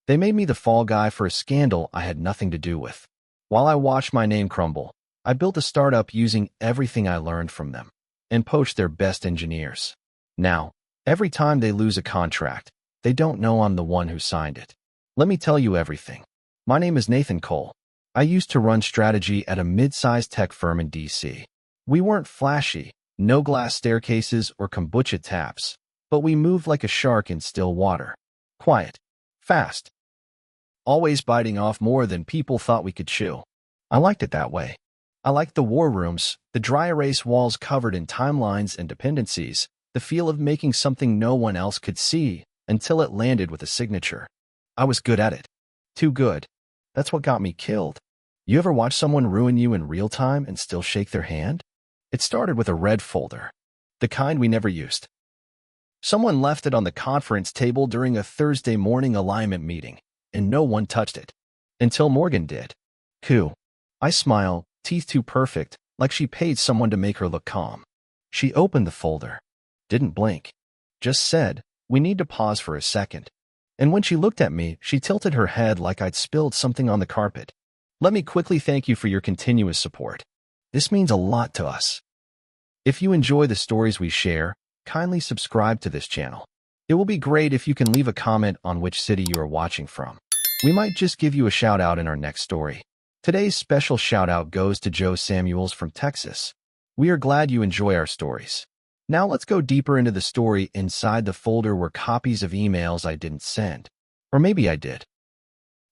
They made me the fall guy for a scandal I had nothing to do with. While I watched my name crumble, I built a startup using everything I learned from them and poached their best engineers. Now, every time they lose a contract, they don't know I'm the one who signed it. Let me tell you everything. My name is Nathan Cole. I used to run strategy at a mid-sized tech firm in DC. We weren't flashy, no glass staircases or kombucha taps, but we moved like a shark in still water. Quiet. Fast. Always biting off more than people thought we could chew. I liked it that way. I liked the war rooms, the dry erase walls covered in timelines and dependencies, the feel of making something no one else could see until it landed with a signature. I was good at it. Too good. That's what got me killed. You ever watch someone ruin you in real time and still shake their hand? It started with a red folder, the kind we never used. Someone left it on the conference table during a Thursday morning alignment meeting, and no one touched it. Until Morgan did. Cool. I smile, teeth too perfect, like she paid someone to make her look calm. She opened the folder. Didn't blink. Just said, "We need to pause for a second." And when she looked at me, she tilted her head like I'd spilled something on the carpet. "Let me quickly thank you for your continuous support. This means a lot to us. If you enjoy the stories we share, kindly subscribe to this channel. It will be great if you can leave a comment on which city you are watching from. We might just give you a shout out in our next story. Today's special shout out goes to Joe Samuels from Texas. We are glad you enjoy our stories. Now let's go deeper into the story. Inside the folder were copies of emails I didn't send. Or maybe I did.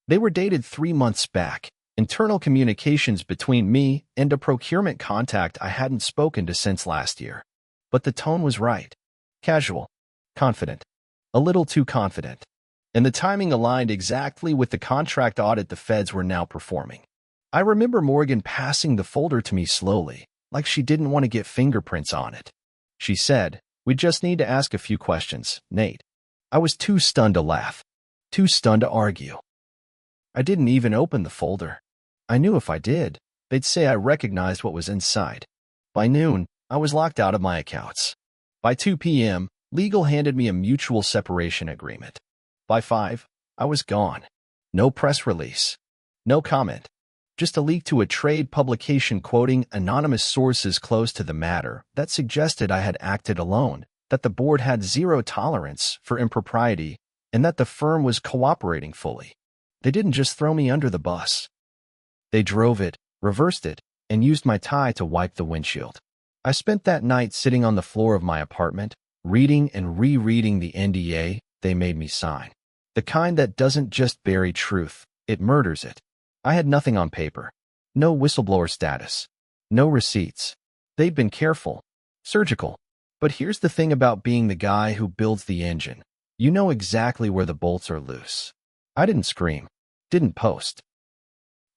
They were dated 3 months back. Internal communications between me and a procurement contact I hadn't spoken to since last year. But the tone was right. Casual. Confident. A little too confident. And the timing aligned exactly with the contract audit the feds were now performing. I remember Morgan passing the folder to me slowly, like she didn't want to get fingerprints on it. She said, "We just need to ask a few questions, Nate." I was too stunned to laugh. Too stunned to argue. I didn't even open the folder. I knew if I did, they'd say I recognized what was inside. By noon, I was locked out of my accounts. By 2 p.m., legal handed me a mutual separation agreement. By 5, I was gone. No press release. No comment. Just a leak to a trade publication quoting anonymous sources close to the matter that suggested I had acted alone, that the board had zero tolerance for impropriety, and that the firm was cooperating fully. They didn't just throw me under the bus. They drove it, reversed it, and used my tie to wipe the windshield. I spent that night sitting on the floor of my apartment, reading and rereading the NDA they made me sign. The kind that doesn't just bury truth, it murders it. I had nothing on paper. No whistleblower status. No receipts. They'd been careful. Surgical. But here's the thing about being the guy who builds the engine. You know exactly where the bolts are loose. I didn't scream. Didn't post.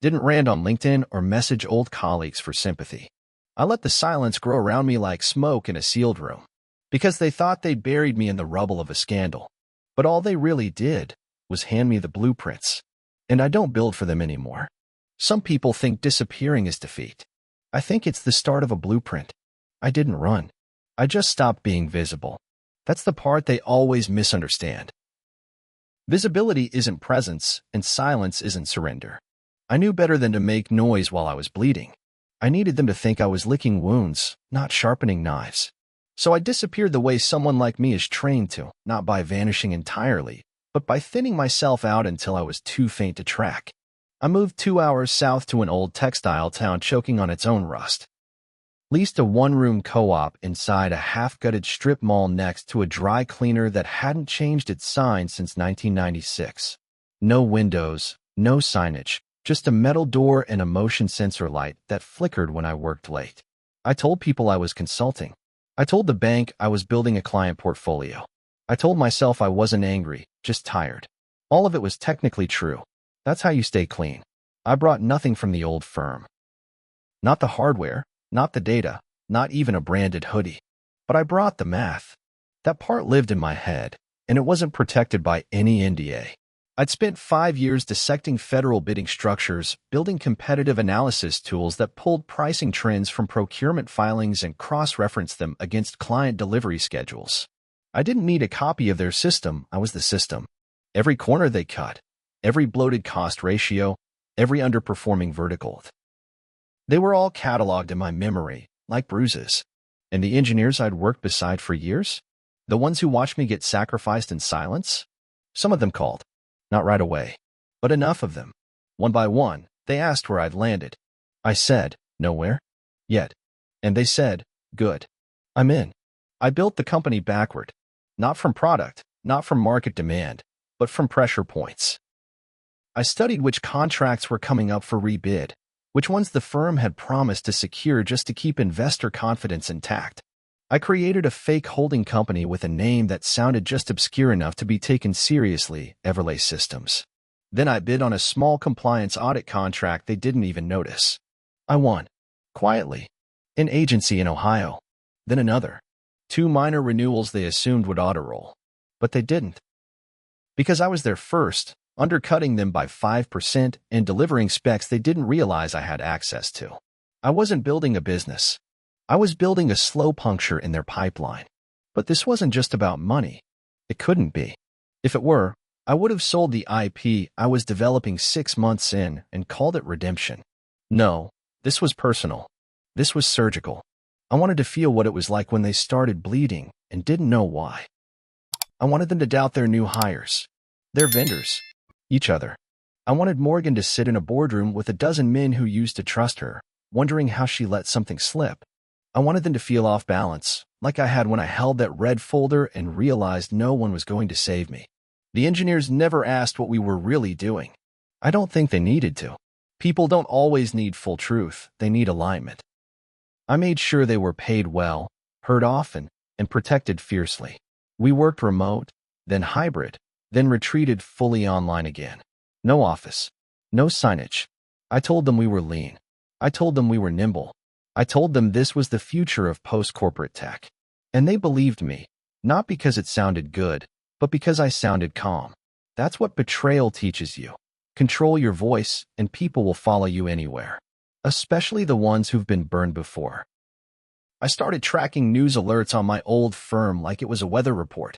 Didn't rant on LinkedIn or message old colleagues for sympathy. I let the silence grow around me like smoke in a sealed room, because they thought they'd buried me in the rubble of a scandal. But all they really did was hand me the blueprints. And I don't build for them anymore. Some people think disappearing is defeat. I think it's the start of a blueprint. I didn't run. I just stopped being visible. That's the part they always misunderstand. Visibility isn't presence, and silence isn't surrender. I knew better than to make noise while I was bleeding. I needed them to think I was licking wounds, not sharpening knives. So I disappeared the way someone like me is trained to, not by vanishing entirely, but by thinning myself out until I was too faint to track. I moved 2 hours south to an old textile town choking on its own rust. Leased a one-room co-op inside a half-gutted strip mall next to a dry cleaner that hadn't changed its sign since 1996. No windows, no signage. Just a metal door and a motion sensor light that flickered when I worked late. I told people I was consulting. I told the bank I was building a client portfolio. I told myself I wasn't angry, just tired. All of it was technically true. That's how you stay clean. I brought nothing from the old firm. Not the hardware, not the data, not even a branded hoodie. But I brought the math. That part lived in my head, and it wasn't protected by any NDA. I'd spent 5 years dissecting federal bidding structures, building competitive analysis tools that pulled pricing trends from procurement filings and cross-referenced them against client delivery schedules. I didn't need a copy of their system, I was the system. Every corner they cut, every bloated cost ratio, every underperforming vertical. They were all cataloged in my memory, like bruises. And the engineers I'd worked beside for years? The ones who watched me get sacrificed in silence? Some of them called. Not right away. But enough of them. One by one, they asked where I'd landed. I said, nowhere. Yet. And they said, good. I'm in. I built the company backward. Not from product, not from market demand, but from pressure points. I studied which contracts were coming up for rebid, which ones the firm had promised to secure just to keep investor confidence intact. I created a fake holding company with a name that sounded just obscure enough to be taken seriously, Everlay Systems. Then I bid on a small compliance audit contract they didn't even notice. I won. Quietly. An agency in Ohio. Then another. 2 minor renewals they assumed would auto-roll. But they didn't. Because I was there first, undercutting them by 5% and delivering specs they didn't realize I had access to. I wasn't building a business. I was building a slow puncture in their pipeline. But this wasn't just about money. It couldn't be. If it were, I would have sold the IP I was developing 6 months in and called it redemption. No, this was personal. This was surgical. I wanted to feel what it was like when they started bleeding and didn't know why. I wanted them to doubt their new hires, their vendors, each other. I wanted Morgan to sit in a boardroom with a dozen men who used to trust her, wondering how she let something slip. I wanted them to feel off balance, like I had when I held that red folder and realized no one was going to save me. The engineers never asked what we were really doing. I don't think they needed to. People don't always need full truth, they need alignment. I made sure they were paid well, heard often, and protected fiercely. We worked remote, then hybrid, then retreated fully online again. No office, no signage. I told them we were lean. I told them we were nimble. I told them this was the future of post-corporate tech. And they believed me, not because it sounded good, but because I sounded calm. That's what betrayal teaches you. Control your voice, and people will follow you anywhere. Especially the ones who've been burned before. I started tracking news alerts on my old firm like it was a weather report.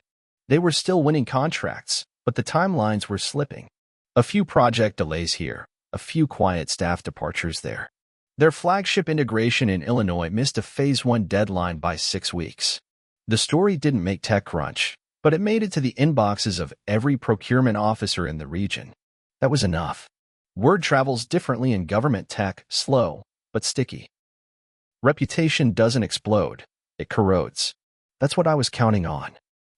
They were still winning contracts, but the timelines were slipping. A few project delays here, a few quiet staff departures there. Their flagship integration in Illinois missed a Phase 1 deadline by 6 weeks. The story didn't make TechCrunch, but it made it to the inboxes of every procurement officer in the region. That was enough. Word travels differently in government tech, slow, but sticky. Reputation doesn't explode, it corrodes. That's what I was counting on.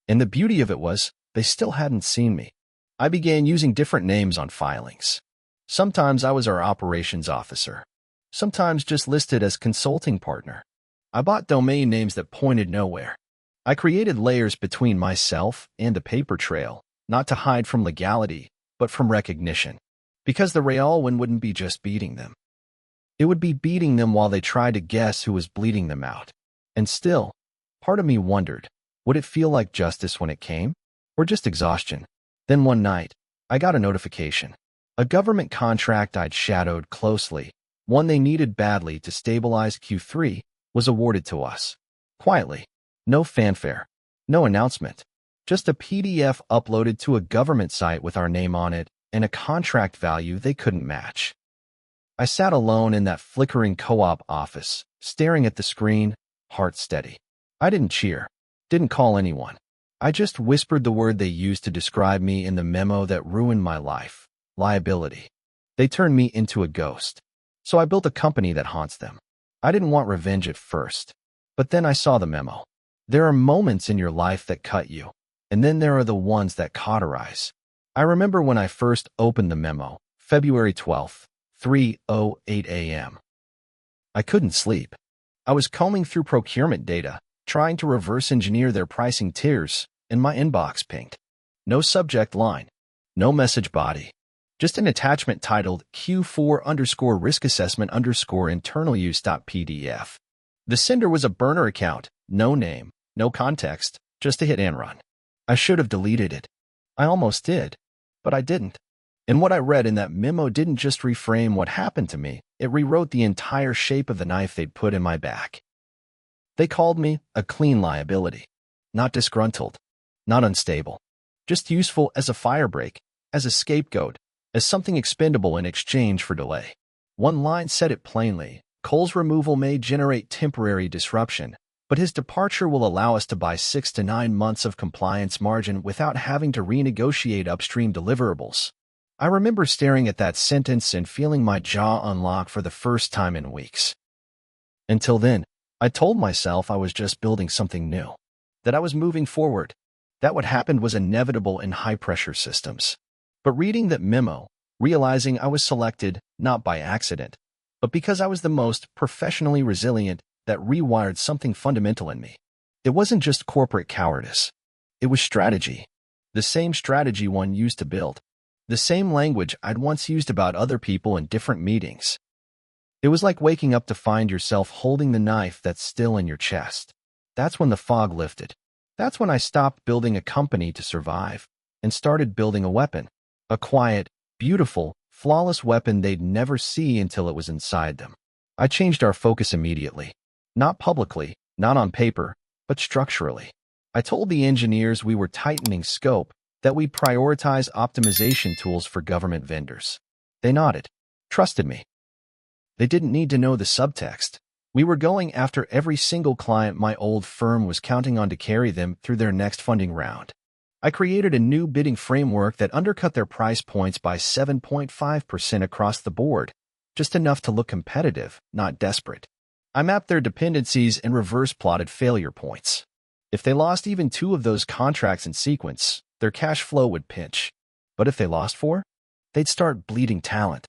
And the beauty of it was, they still hadn't seen me. I began using different names on filings. Sometimes I was our operations officer. Sometimes just listed as consulting partner. I bought domain names that pointed nowhere. I created layers between myself and the paper trail, not to hide from legality, but from recognition. Because the real win wouldn't be just beating them. It would be beating them while they tried to guess who was bleeding them out. And still, part of me wondered, would it feel like justice when it came? Or just exhaustion? Then one night, I got a notification. A government contract I'd shadowed closely, one they needed badly to stabilize Q3, was awarded to us. Quietly. No fanfare. No announcement. Just a PDF uploaded to a government site with our name on it and a contract value they couldn't match. I sat alone in that flickering co-op office, staring at the screen, heart steady. I didn't cheer. Didn't call anyone. I just whispered the word they used to describe me in the memo that ruined my life. Liability. They turned me into a ghost. So I built a company that haunts them. I didn't want revenge at first. But then I saw the memo. There are moments in your life that cut you, and then there are the ones that cauterize. I remember when I first opened the memo, February 12th, 3:08 a.m. I couldn't sleep. I was combing through procurement data, trying to reverse engineer their pricing tiers, and my inbox pinged. No subject line, no message body, just an attachment titled Q4_risk assessment_internal use.pdf. The sender was a burner account, no name, no context, just a hit and run. I should have deleted it. I almost did, but I didn't. And what I read in that memo didn't just reframe what happened to me, it rewrote the entire shape of the knife they'd put in my back. They called me a clean liability. Not disgruntled, not unstable. Just useful as a firebreak, as a scapegoat, as something expendable in exchange for delay. One line said it plainly: Cole's removal may generate temporary disruption, but his departure will allow us to buy 6 to 9 months of compliance margin without having to renegotiate upstream deliverables. I remember staring at that sentence and feeling my jaw unlock for the first time in weeks. Until then, I told myself I was just building something new, that I was moving forward, that what happened was inevitable in high-pressure systems. But reading that memo, realizing I was selected not by accident, but because I was the most professionally resilient, that rewired something fundamental in me. It wasn't just corporate cowardice. It was strategy. The same strategy one used to build. The same language I'd once used about other people in different meetings. It was like waking up to find yourself holding the knife that's still in your chest. That's when the fog lifted. That's when I stopped building a company to survive and started building a weapon. A quiet, beautiful, flawless weapon they'd never see until it was inside them. I changed our focus immediately. Not publicly, not on paper, but structurally. I told the engineers we were tightening scope, that we'd prioritize optimization tools for government vendors. They nodded, trusted me. They didn't need to know the subtext. We were going after every single client my old firm was counting on to carry them through their next funding round. I created a new bidding framework that undercut their price points by 7.5% across the board, just enough to look competitive, not desperate. I mapped their dependencies and reverse-plotted failure points. If they lost even 2 of those contracts in sequence, their cash flow would pinch. But if they lost 4, they'd start bleeding talent,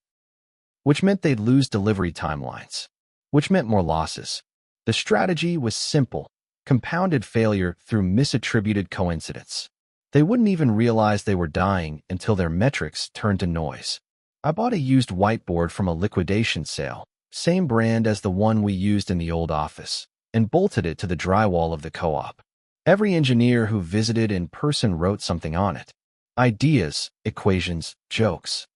which meant they'd lose delivery timelines, which meant more losses. The strategy was simple: compounded failure through misattributed coincidence. They wouldn't even realize they were dying until their metrics turned to noise. I bought a used whiteboard from a liquidation sale, same brand as the one we used in the old office, and bolted it to the drywall of the co-op. Every engineer who visited in person wrote something on it. Ideas, equations, jokes.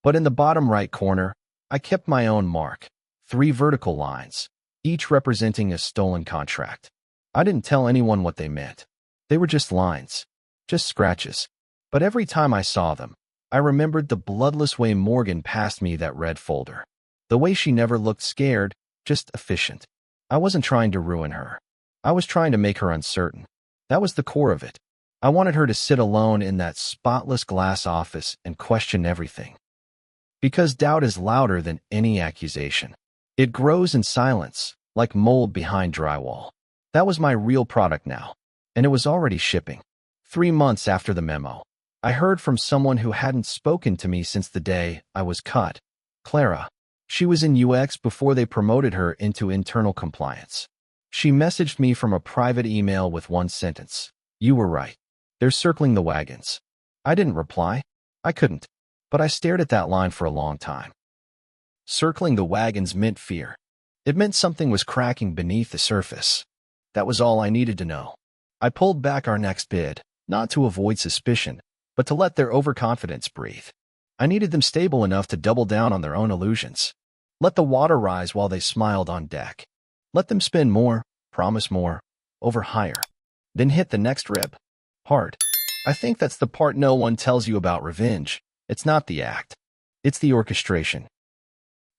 But in the bottom right corner, I kept my own mark. 3 vertical lines, each representing a stolen contract. I didn't tell anyone what they meant. They were just lines, just scratches. But every time I saw them, I remembered the bloodless way Morgan passed me that red folder. The way she never looked scared, just efficient. I wasn't trying to ruin her. I was trying to make her uncertain. That was the core of it. I wanted her to sit alone in that spotless glass office and question everything. Because doubt is louder than any accusation. It grows in silence, like mold behind drywall. That was my real product now, and it was already shipping. 3 months after the memo, I heard from someone who hadn't spoken to me since the day I was cut. Clara. She was in UX before they promoted her into internal compliance. She messaged me from a private email with one sentence: "You were right. They're circling the wagons." I didn't reply. I couldn't. But I stared at that line for a long time. Circling the wagons meant fear. It meant something was cracking beneath the surface. That was all I needed to know. I pulled back our next bid, not to avoid suspicion, but to let their overconfidence breathe. I needed them stable enough to double down on their own illusions. Let the water rise while they smiled on deck. Let them spend more, promise more, overhire. Then hit the next rib. Hard. I think that's the part no one tells you about revenge. It's not the act. It's the orchestration.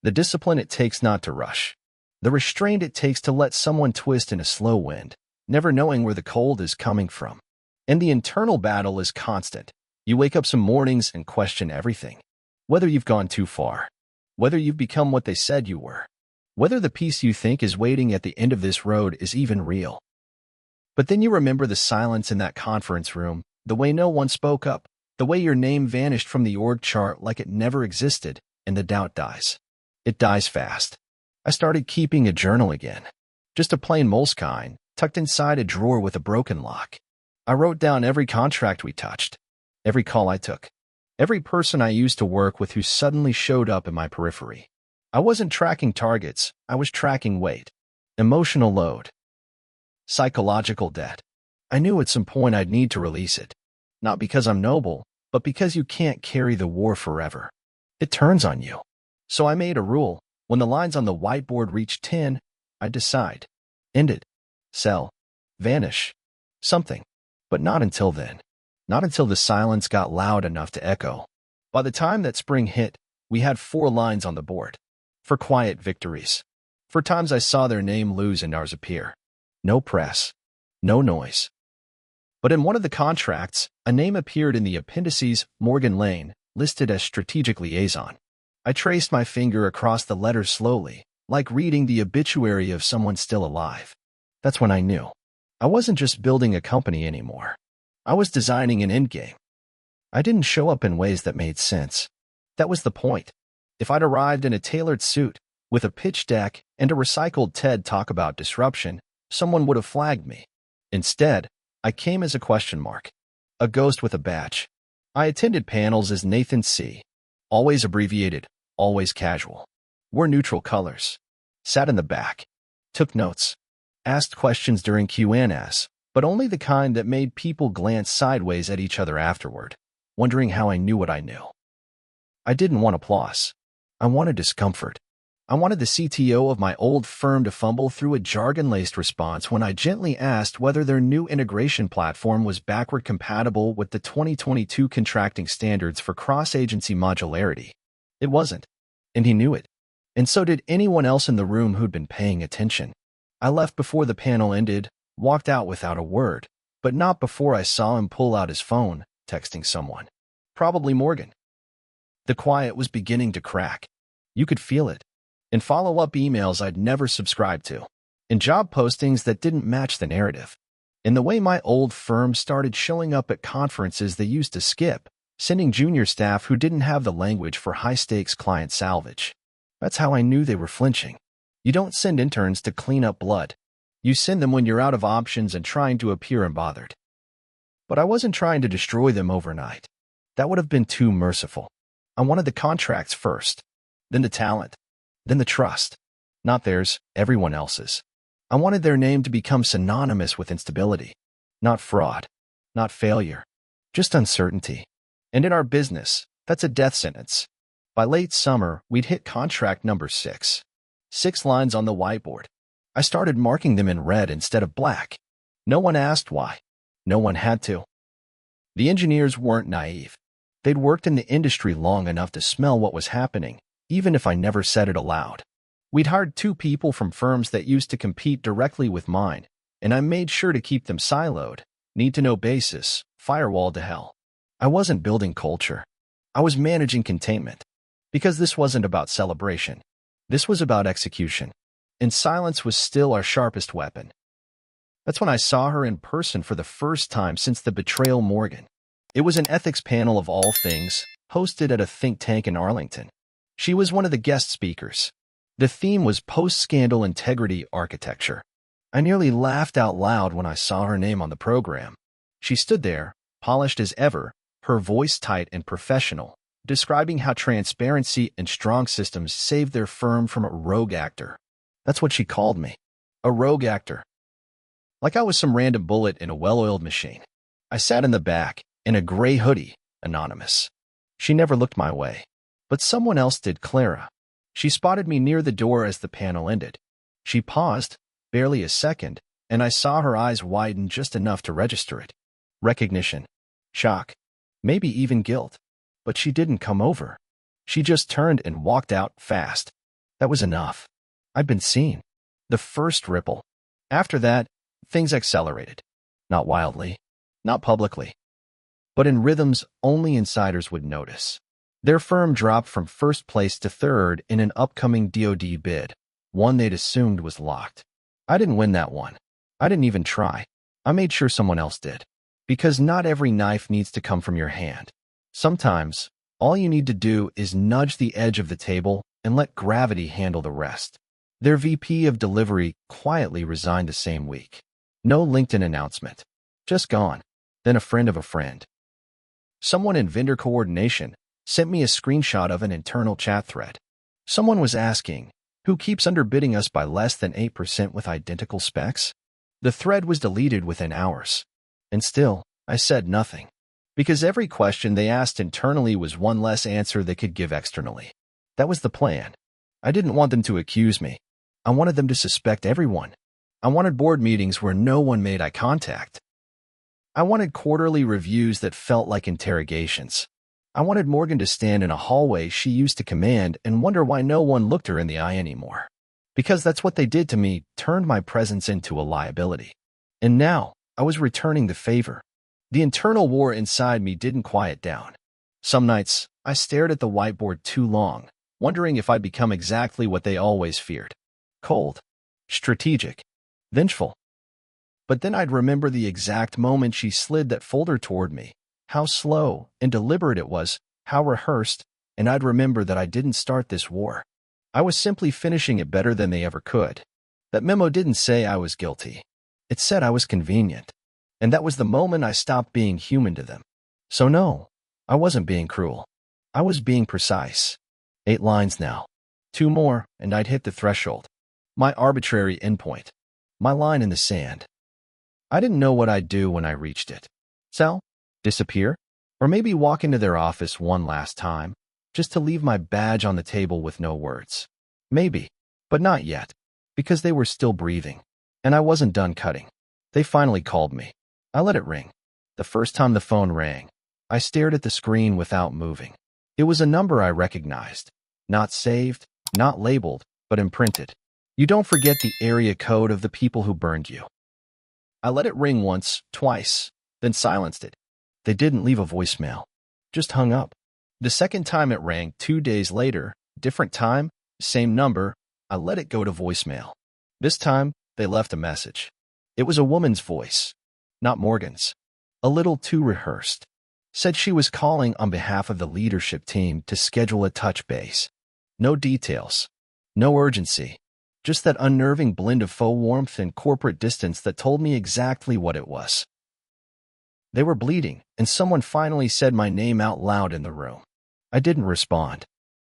The discipline it takes not to rush. The restraint it takes to let someone twist in a slow wind, never knowing where the cold is coming from. And the internal battle is constant. You wake up some mornings and question everything. Whether you've gone too far. Whether you've become what they said you were. Whether the peace you think is waiting at the end of this road is even real. But then you remember the silence in that conference room, the way no one spoke up, the way your name vanished from the org chart like it never existed, and the doubt dies. It dies fast. I started keeping a journal again. Just a plain Moleskine, tucked inside a drawer with a broken lock. I wrote down every contract we touched, every call I took, every person I used to work with who suddenly showed up in my periphery. I wasn't tracking targets, I was tracking weight, emotional load, psychological debt. I knew at some point I'd need to release it. Not because I'm noble, but because you can't carry the war forever. It turns on you. So I made a rule. When the lines on the whiteboard reached 10, I'd decide. End it. Sell. Vanish. Something. But not until then. Not until the silence got loud enough to echo. By the time that spring hit, we had 4 lines on the board. For quiet victories. For times I saw their name lose and ours appear. No press. No noise. But in one of the contracts, a name appeared in the appendices, Morgan Lane, listed as strategic liaison. I traced my finger across the letters slowly, like reading the obituary of someone still alive. That's when I knew. I wasn't just building a company anymore. I was designing an endgame. I didn't show up in ways that made sense. That was the point. If I'd arrived in a tailored suit, with a pitch deck and a recycled TED talk about disruption, someone would have flagged me. Instead, I came as a question mark. A ghost with a badge. I attended panels as Nathan C. Always abbreviated, always casual. Wore neutral colors. Sat in the back. Took notes. Asked questions during Q&As, but only the kind that made people glance sideways at each other afterward, wondering how I knew what I knew. I didn't want applause. I wanted discomfort. I wanted the CTO of my old firm to fumble through a jargon-laced response when I gently asked whether their new integration platform was backward compatible with the 2022 contracting standards for cross-agency modularity. It wasn't, and he knew it. And so did anyone else in the room who'd been paying attention. I left before the panel ended, walked out without a word, but not before I saw him pull out his phone, texting someone. Probably Morgan. The quiet was beginning to crack. You could feel it. In follow-up emails I'd never subscribed to. In job postings that didn't match the narrative. In the way my old firm started showing up at conferences they used to skip, sending junior staff who didn't have the language for high-stakes client salvage. That's how I knew they were flinching. You don't send interns to clean up blood. You send them when you're out of options and trying to appear unbothered. But I wasn't trying to destroy them overnight. That would have been too merciful. I wanted the contracts first, then the talent, then the trust. Not theirs, everyone else's. I wanted their name to become synonymous with instability. Not fraud, not failure, just uncertainty. And in our business, that's a death sentence. By late summer, we'd hit contract number 6. 6 lines on the whiteboard. I started marking them in red instead of black. No one asked why. No one had to. The engineers weren't naive. They'd worked in the industry long enough to smell what was happening, even if I never said it aloud. We'd hired 2 people from firms that used to compete directly with mine, and I made sure to keep them siloed, need-to-know basis, firewall to hell. I wasn't building culture. I was managing containment. Because this wasn't about celebration. This was about execution. And silence was still our sharpest weapon. That's when I saw her in person for the first time since the Betrayal Morgan. It was an ethics panel of all things, hosted at a think tank in Arlington. She was one of the guest speakers. The theme was post-scandal integrity architecture. I nearly laughed out loud when I saw her name on the program. She stood there, polished as ever, her voice tight and professional, describing how transparency and strong systems saved their firm from a rogue actor. That's what she called me. A rogue actor. Like I was some random bullet in a well-oiled machine. I sat in the back, in a gray hoodie, anonymous. She never looked my way. But someone else did, Clara. She spotted me near the door as the panel ended. She paused, barely a second, and I saw her eyes widen just enough to register it. Recognition. Shock. Maybe even guilt. But she didn't come over. She just turned and walked out fast. That was enough. I'd been seen. The first ripple. After that, things accelerated. Not wildly. Not publicly. But in rhythms only insiders would notice. Their firm dropped from first place to third in an upcoming DoD bid, one they'd assumed was locked. I didn't win that one. I didn't even try. I made sure someone else did. Because not every knife needs to come from your hand. Sometimes, all you need to do is nudge the edge of the table and let gravity handle the rest. Their VP of delivery quietly resigned the same week. No LinkedIn announcement. Just gone. Then a friend of a friend. Someone in vendor coordination sent me a screenshot of an internal chat thread. Someone was asking, who keeps underbidding us by less than 8% with identical specs? The thread was deleted within hours. And still, I said nothing. Because every question they asked internally was one less answer they could give externally. That was the plan. I didn't want them to accuse me. I wanted them to suspect everyone. I wanted board meetings where no one made eye contact. I wanted quarterly reviews that felt like interrogations. I wanted Morgan to stand in a hallway she used to command and wonder why no one looked her in the eye anymore. Because that's what they did to me, turned my presence into a liability. And now, I was returning the favor. The internal war inside me didn't quiet down. Some nights, I stared at the whiteboard too long, wondering if I'd become exactly what they always feared. Cold. Strategic. Vengeful. But then I'd remember the exact moment she slid that folder toward me, how slow and deliberate it was, how rehearsed, and I'd remember that I didn't start this war. I was simply finishing it better than they ever could. That memo didn't say I was guilty. It said I was convenient. And that was the moment I stopped being human to them. So no, I wasn't being cruel. I was being precise. 8 lines now. 2 more, and I'd hit the threshold. My arbitrary endpoint. My line in the sand. I didn't know what I'd do when I reached it. Sell? Disappear? Or maybe walk into their office one last time, just to leave my badge on the table with no words. Maybe, but not yet, because they were still breathing, and I wasn't done cutting. They finally called me. I let it ring. The first time the phone rang, I stared at the screen without moving. It was a number I recognized. Not saved, not labeled, but imprinted. You don't forget the area code of the people who burned you. I let it ring once, twice, then silenced it. They didn't leave a voicemail, just hung up. The second time it rang 2 days later, different time, same number, I let it go to voicemail. This time, they left a message. It was a woman's voice, not Morgan's. A little too rehearsed. Said she was calling on behalf of the leadership team to schedule a touch base. No details. No urgency. Just that unnerving blend of faux warmth and corporate distance that told me exactly what it was. They were bleeding, and someone finally said my name out loud in the room. I didn't respond.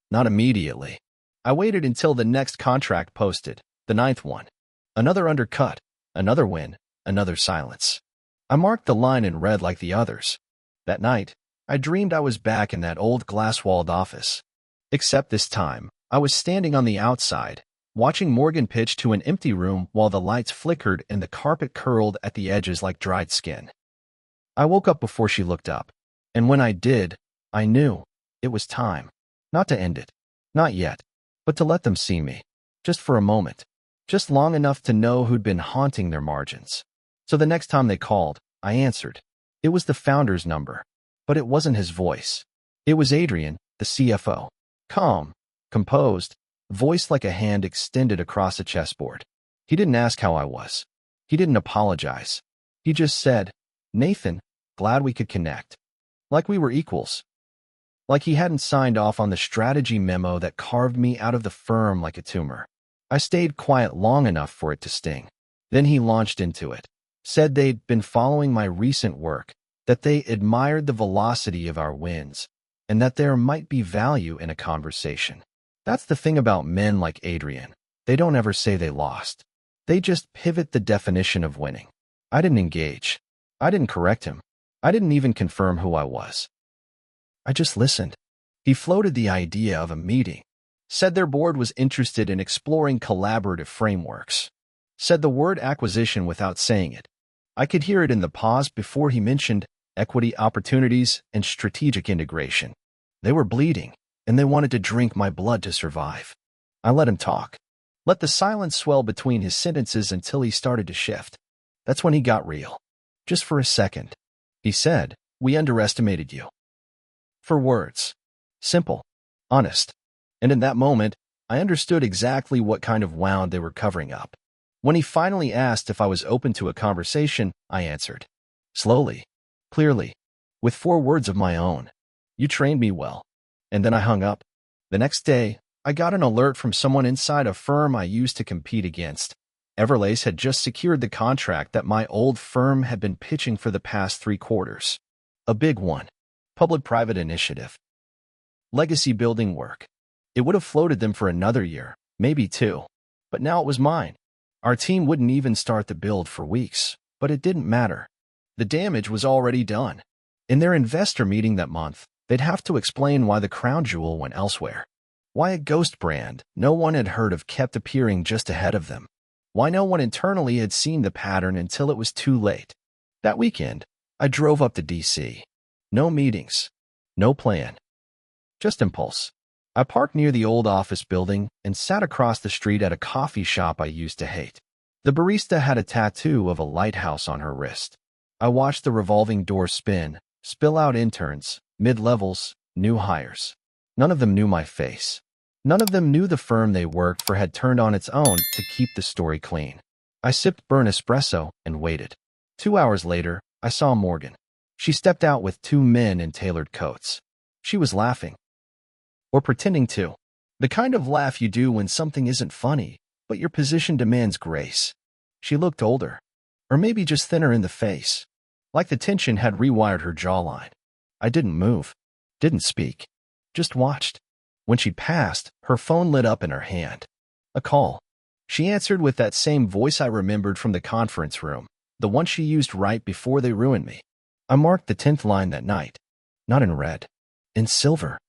Not immediately. I waited until the next contract posted, the 9th one. Another undercut, another win, another silence. I marked the line in red like the others. That night, I dreamed I was back in that old glass-walled office. Except this time, I was standing on the outside, watching Morgan pitch to an empty room while the lights flickered and the carpet curled at the edges like dried skin. I woke up before she looked up, and when I did, I knew it was time. Not to end it. Not yet. But to let them see me. Just for a moment. Just long enough to know who'd been haunting their margins. So the next time they called, I answered. It was the founder's number. But it wasn't his voice. It was Adrian, the CFO. Calm, composed, voice like a hand extended across a chessboard. He didn't ask how I was. He didn't apologize. He just said, "Nathan, glad we could connect." Like we were equals. Like he hadn't signed off on the strategy memo that carved me out of the firm like a tumor. I stayed quiet long enough for it to sting. Then he launched into it. Said they'd been following my recent work, that they admired the velocity of our wins, and that there might be value in a conversation. That's the thing about men like Adrian. They don't ever say they lost. They just pivot the definition of winning. I didn't engage. I didn't correct him. I didn't even confirm who I was. I just listened. He floated the idea of a meeting. Said their board was interested in exploring collaborative frameworks. Said the word acquisition without saying it. I could hear it in the pause before he mentioned equity opportunities and strategic integration. They were bleeding, and they wanted to drink my blood to survive. I let him talk. Let the silence swell between his sentences until he started to shift. That's when he got real. Just for a second. He said, "We underestimated you." 4 words. Simple. Honest. And in that moment, I understood exactly what kind of wound they were covering up. When he finally asked if I was open to a conversation, I answered. Slowly. Clearly. With 4 words of my own. "You trained me well." And then I hung up. The next day, I got an alert from someone inside a firm I used to compete against. Everlace had just secured the contract that my old firm had been pitching for the past 3 quarters. A big one. Public-private initiative. Legacy building work. It would have floated them for another year, maybe 2. But now it was mine. Our team wouldn't even start the build for weeks, but it didn't matter. The damage was already done. In their investor meeting that month, they'd have to explain why the crown jewel went elsewhere. Why a ghost brand no one had heard of kept appearing just ahead of them. Why no one internally had seen the pattern until it was too late. That weekend, I drove up to D.C. No meetings. No plan. Just impulse. I parked near the old office building and sat across the street at a coffee shop I used to hate. The barista had a tattoo of a lighthouse on her wrist. I watched the revolving door spin, spill out interns, mid-levels, new hires. None of them knew my face. None of them knew the firm they worked for had turned on its own to keep the story clean. I sipped burnt espresso and waited. 2 hours later, I saw Morgan. She stepped out with 2 men in tailored coats. She was laughing. Or pretending to. The kind of laugh you do when something isn't funny, but your position demands grace. She looked older. Or maybe just thinner in the face. Like the tension had rewired her jawline. I didn't move. Didn't speak. Just watched. When she passed, her phone lit up in her hand. A call. She answered with that same voice I remembered from the conference room, the one she used right before they ruined me. I marked the 10th line that night. Not in red. In silver.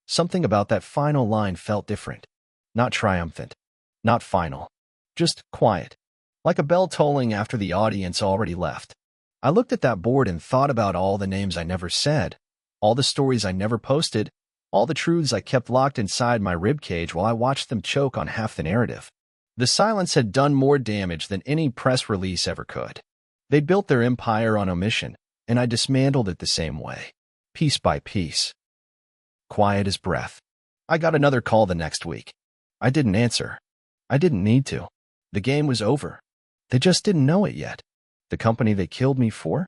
Something about that final line felt different. Not triumphant. Not final. Just quiet. Like a bell tolling after the audience already left. I looked at that board and thought about all the names I never said, all the stories I never posted, all the truths I kept locked inside my ribcage while I watched them choke on half the narrative. The silence had done more damage than any press release ever could. They'd built their empire on omission, and I dismantled it the same way, piece by piece. Quiet as breath. I got another call the next week. I didn't answer. I didn't need to. The game was over. They just didn't know it yet. The company they killed me for?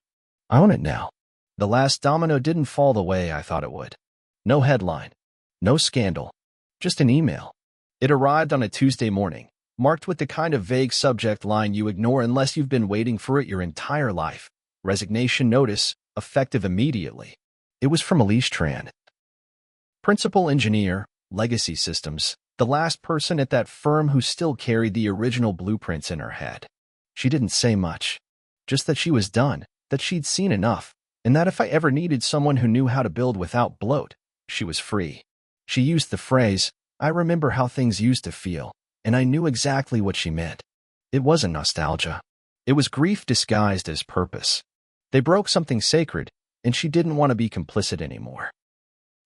I own it now. The last domino didn't fall the way I thought it would. No headline. No scandal. Just an email. It arrived on a Tuesday morning, marked with the kind of vague subject line you ignore unless you've been waiting for it your entire life. Resignation notice, effective immediately. It was from Elise Tran. Principal engineer, legacy systems, the last person at that firm who still carried the original blueprints in her head. She didn't say much. Just that she was done, that she'd seen enough, and that if I ever needed someone who knew how to build without bloat, she was free. She used the phrase, "I remember how things used to feel," and I knew exactly what she meant. It wasn't nostalgia. It was grief disguised as purpose. They broke something sacred, and she didn't want to be complicit anymore.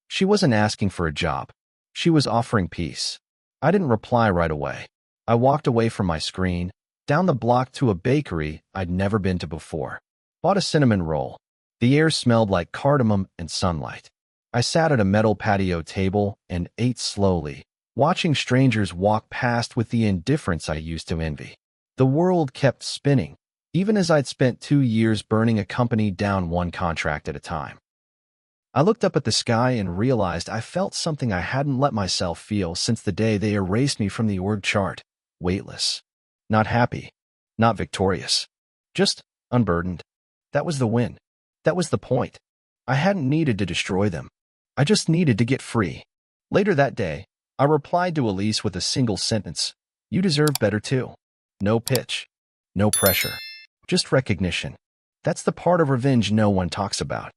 She wasn't asking for a job. She was offering peace. I didn't reply right away. I walked away from my screen, down the block to a bakery I'd never been to before. Bought a cinnamon roll. The air smelled like cardamom and sunlight. I sat at a metal patio table and ate slowly, watching strangers walk past with the indifference I used to envy. The world kept spinning, even as I'd spent 2 years burning a company down one contract at a time. I looked up at the sky and realized I felt something I hadn't let myself feel since the day they erased me from the org chart. Weightless. Not happy. Not victorious. Just unburdened. That was the win. That was the point. I hadn't needed to destroy them. I just needed to get free. Later that day, I replied to Elise with a single sentence. You deserve better too. No pitch. No pressure. Just recognition. That's the part of revenge no one talks about.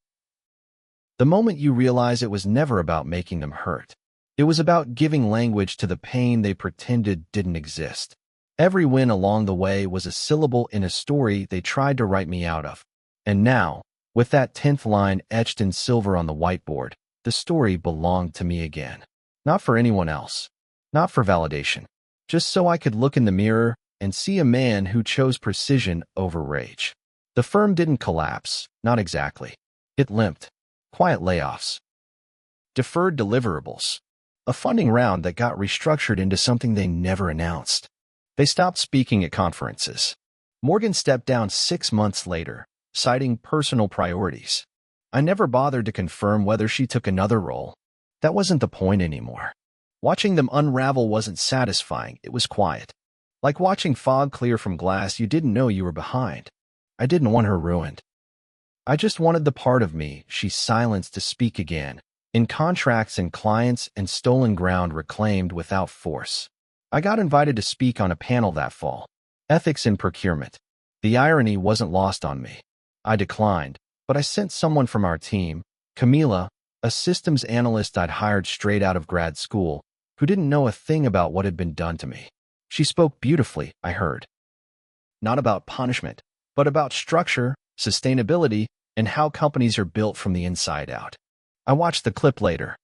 The moment you realize it was never about making them hurt. It was about giving language to the pain they pretended didn't exist. Every win along the way was a syllable in a story they tried to write me out of. And now, with that 10th line etched in silver on the whiteboard, the story belonged to me again. Not for anyone else. Not for validation. Just so I could look in the mirror and see a man who chose precision over rage. The firm didn't collapse. Not exactly. It limped. Quiet layoffs. Deferred deliverables. A funding round that got restructured into something they never announced. They stopped speaking at conferences. Morgan stepped down 6 months later, citing personal priorities. I never bothered to confirm whether she took another role. That wasn't the point anymore. Watching them unravel wasn't satisfying, it was quiet. Like watching fog clear from glass you didn't know you were behind. I didn't want her ruined. I just wanted the part of me she silenced to speak again, in contracts and clients and stolen ground reclaimed without force. I got invited to speak on a panel that fall. Ethics in procurement. The irony wasn't lost on me. I declined, but I sent someone from our team, Camila, a systems analyst I'd hired straight out of grad school, who didn't know a thing about what had been done to me. She spoke beautifully, I heard. Not about punishment, but about structure, sustainability, and how companies are built from the inside out. I watched the clip later.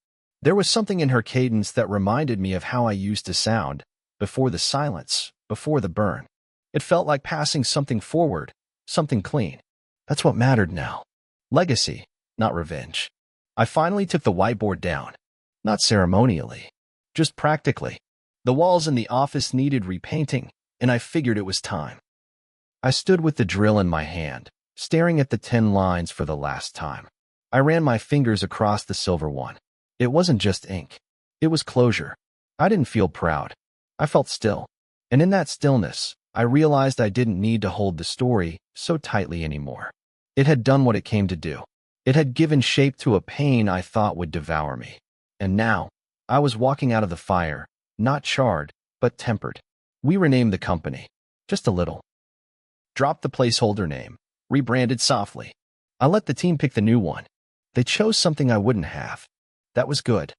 There was something in her cadence that reminded me of how I used to sound, before the silence, before the burn. It felt like passing something forward, something clean. That's what mattered now. Legacy, not revenge. I finally took the whiteboard down. Not ceremonially, just practically. The walls in the office needed repainting, and I figured it was time. I stood with the drill in my hand, staring at the 10 lines for the last time. I ran my fingers across the silver one. It wasn't just ink. It was closure. I didn't feel proud. I felt still. And in that stillness, I realized I didn't need to hold the story so tightly anymore. It had done what it came to do. It had given shape to a pain I thought would devour me. And now, I was walking out of the fire, not charred, but tempered. We renamed the company. Just a little. Dropped the placeholder name. Rebranded softly. I let the team pick the new one. They chose something I wouldn't have. That was good.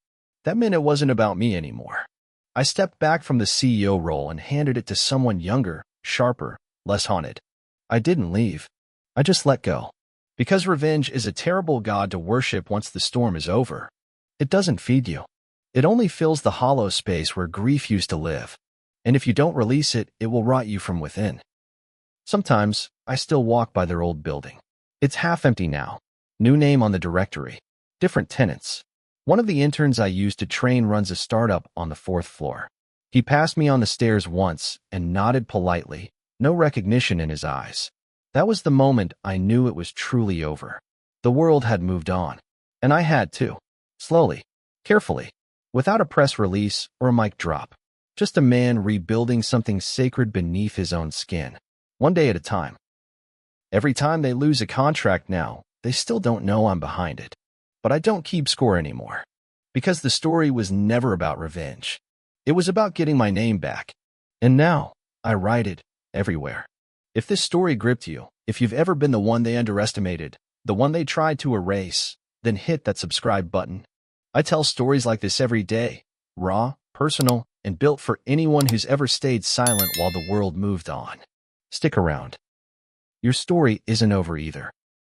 That meant it wasn't about me anymore. I stepped back from the CEO role and handed it to someone younger, sharper, less haunted. I didn't leave. I just let go. Because revenge is a terrible god to worship once the storm is over. It doesn't feed you. It only fills the hollow space where grief used to live. And if you don't release it, it will rot you from within. Sometimes, I still walk by their old building. It's half empty now. New name on the directory. Different tenants. One of the interns I used to train runs a startup on the 4th floor. He passed me on the stairs once and nodded politely, no recognition in his eyes. That was the moment I knew it was truly over. The world had moved on. And I had too. Slowly. Carefully. Without a press release or a mic drop. Just a man rebuilding something sacred beneath his own skin. One day at a time. Every time they lose a contract now, they still don't know I'm behind it. But I don't keep score anymore. Because the story was never about revenge. It was about getting my name back. And now, I write it everywhere. If this story gripped you, if you've ever been the one they underestimated, the one they tried to erase, then hit that subscribe button. I tell stories like this every day. Raw, personal, and built for anyone who's ever stayed silent while the world moved on. Stick around. Your story isn't over either.